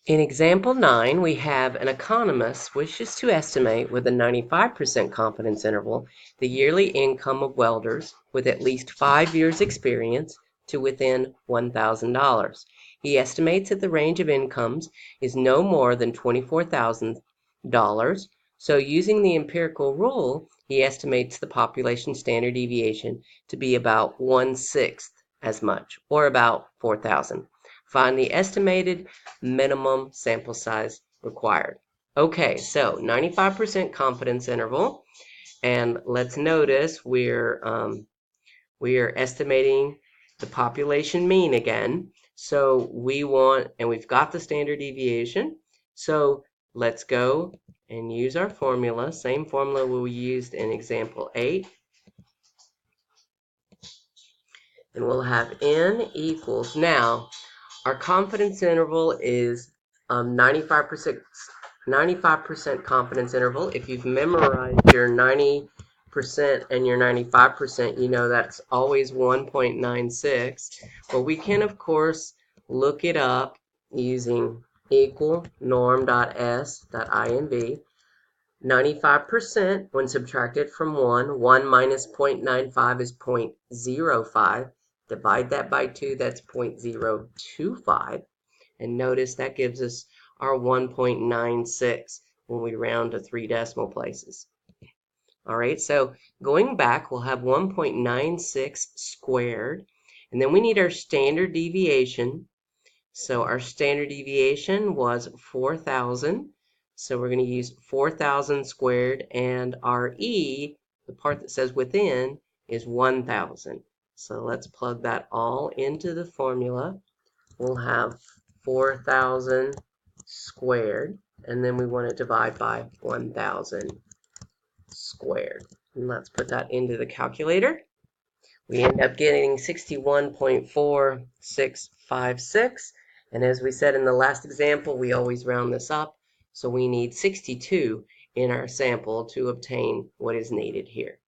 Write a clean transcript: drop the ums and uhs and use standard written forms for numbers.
In example 9, we have an economist wishes to estimate with a 95% confidence interval the yearly income of welders with at least 5 years experience to within $1,000. He estimates that the range of incomes is no more than $24,000. So using the empirical rule, he estimates the population standard deviation to be about 1/6 as much, or about 4,000. Find the estimated minimum sample size required. Okay, so 95% confidence interval, and let's notice we are estimating the population mean again. So we want, and we've got the standard deviation. So let's go and use our formula, same formula we used in example 8. And we'll have n equals, now our confidence interval is 95% confidence interval. If you've memorized your 90% and your 95%, you know that's always 1.96. But we can, of course, look it up using equal norm.s.inv. 95% when subtracted from 1 minus 0.95 is 0.05. Divide that by 2, that's 0.025. And notice that gives us our 1.96 when we round to 3 decimal places. All right, so going back, we'll have 1.96 squared. And then we need our standard deviation. So our standard deviation was 4,000. So we're going to use 4,000 squared, and our E, the part that says within, is 1,000. So let's plug that all into the formula. We'll have 4,000 squared, and then we want to divide by 1,000 squared. And let's put that into the calculator. We end up getting 61.4656. And as we said in the last example, we always round this up. So we need 62 in our sample to obtain what is needed here.